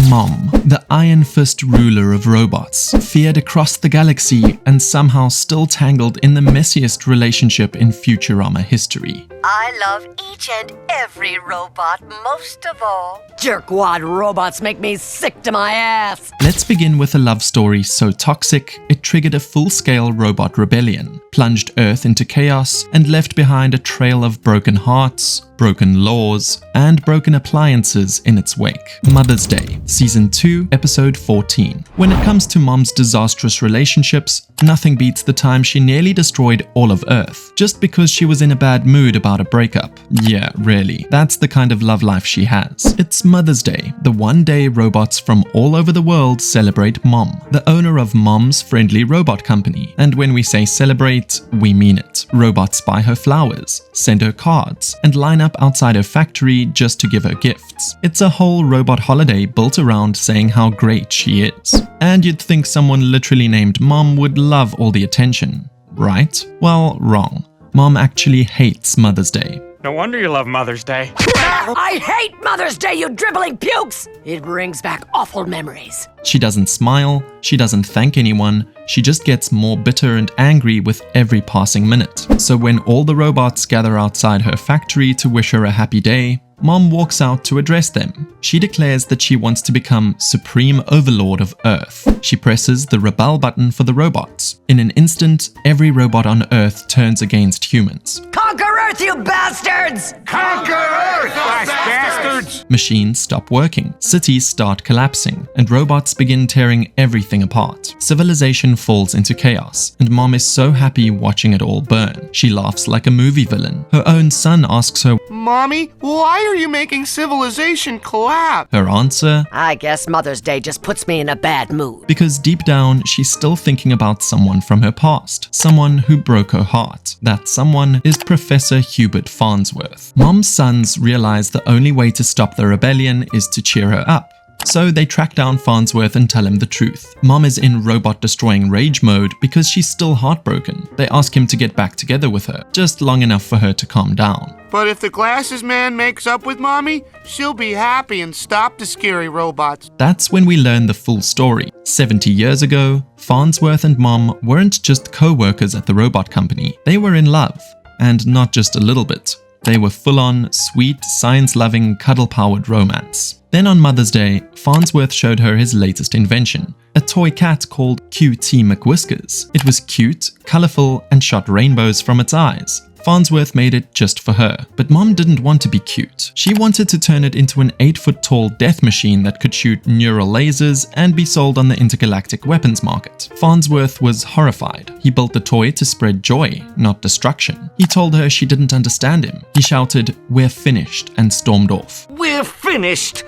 Mom, the iron fist ruler of robots, feared across the galaxy and somehow still tangled in the messiest relationship in Futurama history. I love each and every robot most of all. Jerkwad robots make me sick to my ass. Let's begin with a love story so toxic, it triggered a full-scale robot rebellion, plunged Earth into chaos, and left behind a trail of broken hearts, broken laws, and broken appliances in its wake. Mother's Day, Season 2, Episode 14. When it comes to Mom's disastrous relationships, nothing beats the time she nearly destroyed all of Earth, just because she was in a bad mood about a breakup. Yeah, really. That's the kind of love life she has. It's Mother's Day, the one day robots from all over the world celebrate Mom, the owner of Mom's Friendly Robot Company. And when we say celebrate, we mean it. Robots buy her flowers, send her cards, and line up outside her factory just to give her gifts. It's a whole robot holiday built around saying how great she is. And you'd think someone literally named Mom would love all the attention, right? Well, wrong. Mom actually hates Mother's Day. No wonder you love Mother's Day. I hate Mother's Day, you dribbling pukes! It brings back awful memories. She doesn't smile, she doesn't thank anyone, she just gets more bitter and angry with every passing minute. So when all the robots gather outside her factory to wish her a happy day, Mom walks out to address them. She declares that she wants to become Supreme Overlord of Earth. She presses the rebel button for the robots. In an instant, every robot on Earth turns against humans. Conquer Earth, you bastards! Conquer Earth, bastards! Machines stop working, cities start collapsing, and robots begin tearing everything apart. Civilization falls into chaos, and Mom is so happy watching it all burn. She laughs like a movie villain. Her own son asks her, "Mommy, why are you making civilization collapse?" Her answer, I guess Mother's Day just puts me in a bad mood. because deep down, she's still thinking about someone from her past, someone who broke her heart. That someone is Professor Hubert Farnsworth. Mom's sons realize the only way to stop the rebellion is to cheer her up. So they track down Farnsworth and tell him the truth. Mom is in robot-destroying rage mode because she's still heartbroken. They ask him to get back together with her, just long enough for her to calm down. But if the glasses man makes up with Mommy, she'll be happy and stop the scary robots. That's when we learn the full story. 70 years ago, Farnsworth and Mom weren't just co-workers at the robot company. They were in love. And not just a little bit. They were full-on, sweet, science-loving, cuddle-powered romance. Then on Mother's Day, Farnsworth showed her his latest invention, a toy cat called QT McWhiskers. It was cute, colorful, and shot rainbows from its eyes. Farnsworth made it just for her, but Mom didn't want to be cute. She wanted to turn it into an 8-foot-tall death machine that could shoot neural lasers and be sold on the intergalactic weapons market. Farnsworth was horrified. He built the toy to spread joy, not destruction. He told her she didn't understand him. He shouted, "We're finished," and stormed off. We're finished!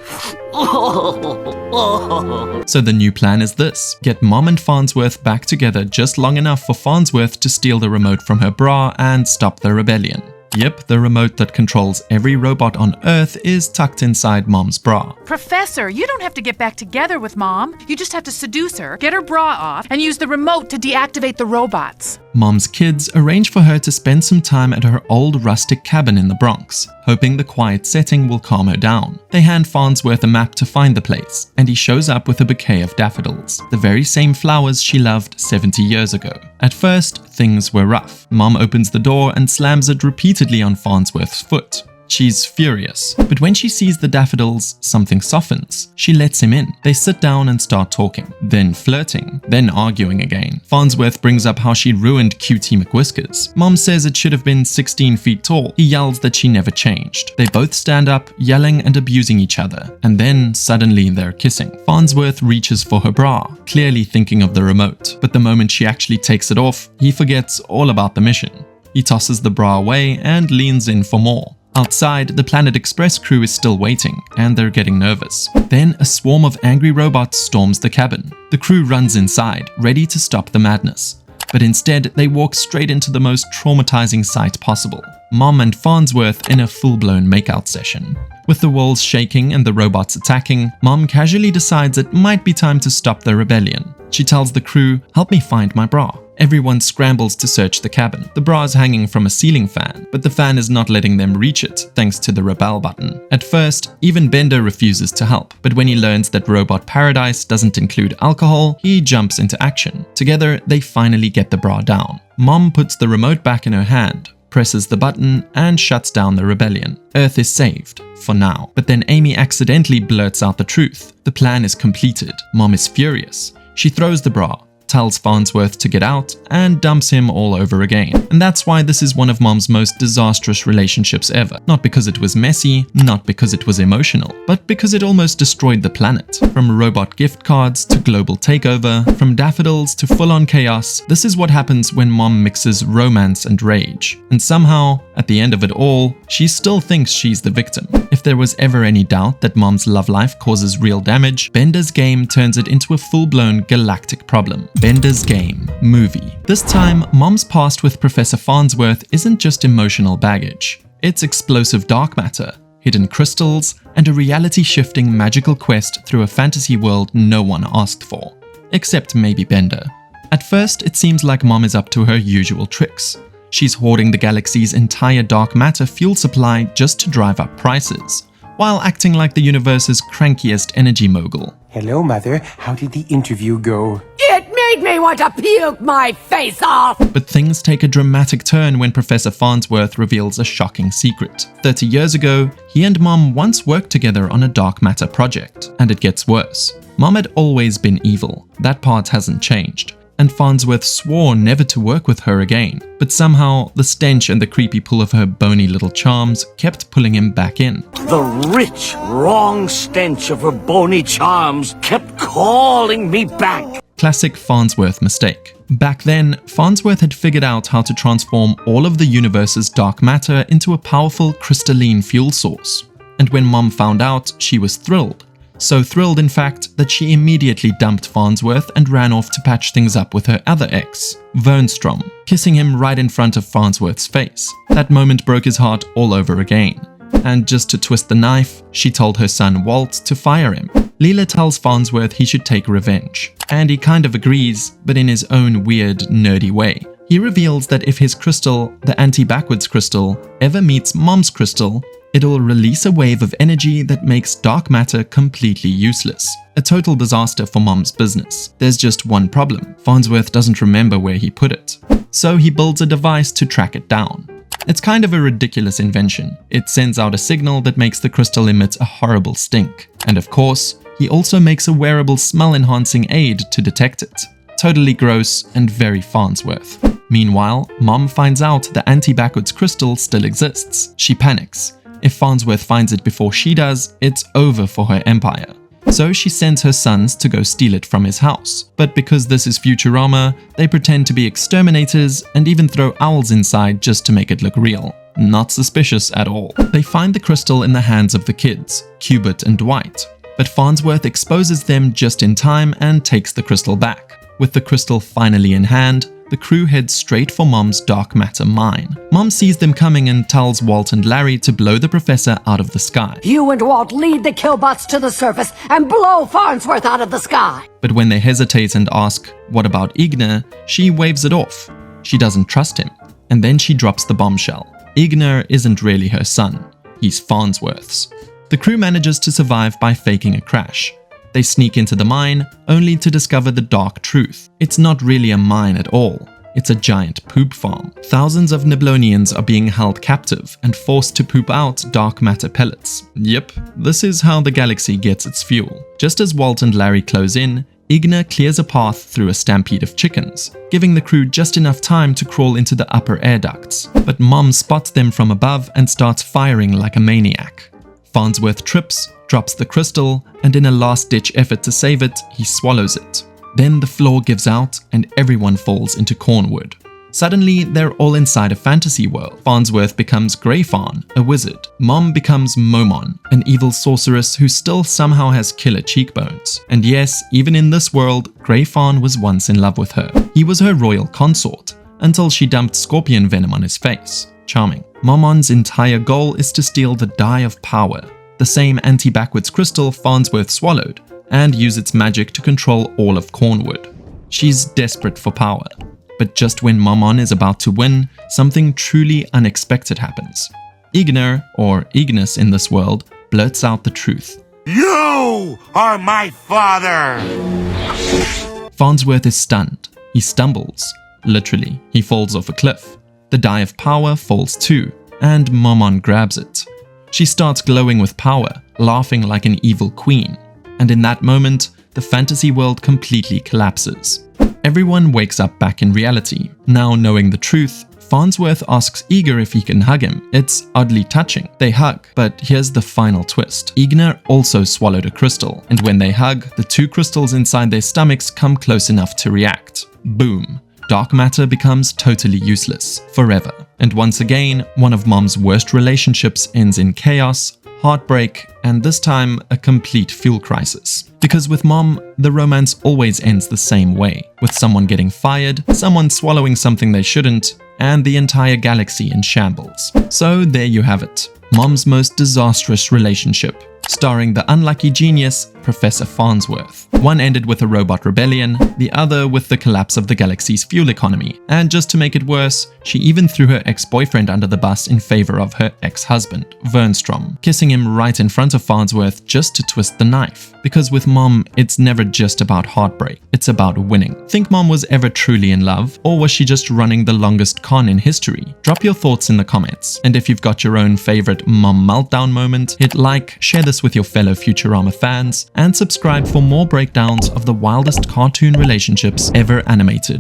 So the new plan is this: get Mom and Farnsworth back together just long enough for Farnsworth to steal the remote from her bra and stop the rebellion. Yep, the remote that controls every robot on Earth is tucked inside Mom's bra. Professor, you don't have to get back together with Mom. You just have to seduce her, get her bra off, and use the remote to deactivate the robots. Mom's kids arrange for her to spend some time at her old rustic cabin in the Bronx, hoping the quiet setting will calm her down. They hand Farnsworth a map to find the place, and he shows up with a bouquet of daffodils, the very same flowers she loved 70 years ago. At first, things were rough. Mom opens the door and slams it repeatedly on Farnsworth's foot. She's furious, but when she sees the daffodils, something softens. She lets him in. They sit down and start talking, then flirting, then arguing again. Farnsworth brings up how she ruined QT McWhiskers. Mom says it should have been 16 feet tall. He yells that she never changed. They both stand up, yelling and abusing each other, and then suddenly they're kissing. Farnsworth reaches for her bra, clearly thinking of the remote, but the moment she actually takes it off, he forgets all about the mission. He tosses the bra away and leans in for more. Outside, the Planet Express crew is still waiting, and they're getting nervous. Then a swarm of angry robots storms the cabin. The crew runs inside, ready to stop the madness. But instead, they walk straight into the most traumatizing sight possible. Mom and Farnsworth in a full-blown makeout session. With the walls shaking and the robots attacking, Mom casually decides it might be time to stop the rebellion. She tells the crew, "Help me find my bra." Everyone scrambles to search the cabin. The bra is hanging from a ceiling fan, but the fan is not letting them reach it thanks to the rebel button. At first, even Bender refuses to help, but when he learns that Robot Paradise doesn't include alcohol, he jumps into action. Together, they finally get the bra down. Mom puts the remote back in her hand, presses the button, and shuts down the rebellion. Earth is saved, for now. But then Amy accidentally blurts out the truth. The plan is completed. Mom is furious. She throws the bra, tells Farnsworth to get out, and dumps him all over again. And that's why this is one of Mom's most disastrous relationships ever. Not because it was messy, not because it was emotional, but because it almost destroyed the planet. From robot gift cards to global takeover, from daffodils to full-on chaos, this is what happens when Mom mixes romance and rage. And somehow, at the end of it all, she still thinks she's the victim. If there was ever any doubt that Mom's love life causes real damage, Bender's game turns it into a full-blown galactic problem. Bender's Game movie. This time, Mom's past with Professor Farnsworth isn't just emotional baggage. It's explosive dark matter, hidden crystals, and a reality-shifting magical quest through a fantasy world no one asked for. Except maybe Bender. At first, it seems like Mom is up to her usual tricks. She's hoarding the galaxy's entire dark matter fuel supply just to drive up prices, while acting like the universe's crankiest energy mogul. Hello, Mother. How did the interview go? It made me want to puke my face off! But things take a dramatic turn when Professor Farnsworth reveals a shocking secret. 30 years ago, he and Mom once worked together on a dark matter project, and it gets worse. Mom had always been evil. That part hasn't changed. And Farnsworth swore never to work with her again. But somehow, the stench and the creepy pull of her bony little charms kept pulling him back in. The rich, wrong stench of her bony charms kept calling me back. Classic Farnsworth mistake. Back then, Farnsworth had figured out how to transform all of the universe's dark matter into a powerful crystalline fuel source. And when Mom found out, she was thrilled. So thrilled, in fact, that she immediately dumped Farnsworth and ran off to patch things up with her other ex, Wernstrom, kissing him right in front of Farnsworth's face. That moment broke his heart all over again. And just to twist the knife, she told her son Walt to fire him. Leela tells Farnsworth he should take revenge. And he kind of agrees, but in his own weird, nerdy way. He reveals that if his crystal, the anti-backwards crystal, ever meets Mom's crystal, it'll release a wave of energy that makes dark matter completely useless. A total disaster for Mom's business. There's just one problem. Farnsworth doesn't remember where he put it. So he builds a device to track it down. It's kind of a ridiculous invention. It sends out a signal that makes the crystal emit a horrible stink. And of course, he also makes a wearable smell-enhancing aid to detect it. Totally gross and very Farnsworth. Meanwhile, Mom finds out the anti-backwards crystal still exists. She panics. If Farnsworth finds it before she does, it's over for her empire. So she sends her sons to go steal it from his house. But because this is Futurama, they pretend to be exterminators and even throw owls inside just to make it look real. Not suspicious at all. They find the crystal in the hands of the kids, Cubert and Dwight. But Farnsworth exposes them just in time and takes the crystal back. With the crystal finally in hand, the crew heads straight for Mom's dark matter mine. Mom sees them coming and tells Walt and Larry to blow the professor out of the sky. You and Walt lead the killbots to the surface and blow Farnsworth out of the sky! But when they hesitate and ask, what about Igner, she waves it off. She doesn't trust him. And then she drops the bombshell. Igner isn't really her son. He's Farnsworth's. The crew manages to survive by faking a crash. They sneak into the mine, only to discover the dark truth. It's not really a mine at all. It's a giant poop farm. Thousands of Niblonians are being held captive and forced to poop out dark matter pellets. Yep, this is how the galaxy gets its fuel. Just as Walt and Larry close in, Igner clears a path through a stampede of chickens, giving the crew just enough time to crawl into the upper air ducts. But Mom spots them from above and starts firing like a maniac. Farnsworth trips, drops the crystal, and in a last-ditch effort to save it, he swallows it. Then the floor gives out and everyone falls into cornwood. Suddenly, they're all inside a fantasy world. Farnsworth becomes Greyfarn, a wizard. Mom becomes Momon, an evil sorceress who still somehow has killer cheekbones. And yes, even in this world, Greyfarn was once in love with her. He was her royal consort, until she dumped scorpion venom on his face. Charming. Momon's entire goal is to steal the Die of Power, the same anti-backwards crystal Farnsworth swallowed, and use its magic to control all of Cornwood. She's desperate for power. But just when Momon is about to win, something truly unexpected happens. Ignar, or Ignis in this world, blurts out the truth. You are my father! Farnsworth is stunned. He stumbles. Literally, he falls off a cliff. The Die of Power falls too, and Momon grabs it. She starts glowing with power, laughing like an evil queen. And in that moment, the fantasy world completely collapses. Everyone wakes up back in reality. Now knowing the truth, Farnsworth asks Igor if he can hug him. It's oddly touching. They hug, but here's the final twist. Ignar also swallowed a crystal, and when they hug, the two crystals inside their stomachs come close enough to react. Boom. Dark matter becomes totally useless, forever. And once again, one of Mom's worst relationships ends in chaos, heartbreak, and this time a complete fuel crisis. Because with Mom, the romance always ends the same way, with someone getting fired, someone swallowing something they shouldn't, and the entire galaxy in shambles. So there you have it, Mom's most disastrous relationship, starring the unlucky genius, Professor Farnsworth. One ended with a robot rebellion, the other with the collapse of the galaxy's fuel economy. And just to make it worse, she even threw her ex-boyfriend under the bus in favor of her ex-husband, Wernstrom, kissing him right in front of Farnsworth just to twist the knife. Because with Mom, it's never just about heartbreak, it's about winning. Think Mom was ever truly in love, or was she just running the longest con in history? Drop your thoughts in the comments. And if you've got your own favorite Mom meltdown moment, hit like, share this with your fellow Futurama fans, and subscribe for more breakdowns of the wildest cartoon relationships ever animated.